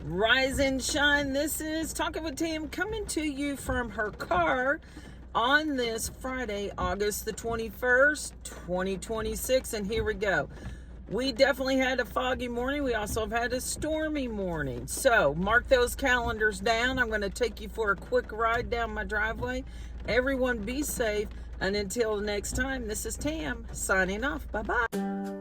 Rise and shine. This is Talking with Tam coming to you from her car on this Friday, August the 21st, 2026. And here we go. We definitely had a foggy morning. We also have had a stormy morning. So mark those calendars down. I'm going to take you for a quick ride down my driveway. Everyone be safe. And until next time, this is Tam signing off. Bye-bye.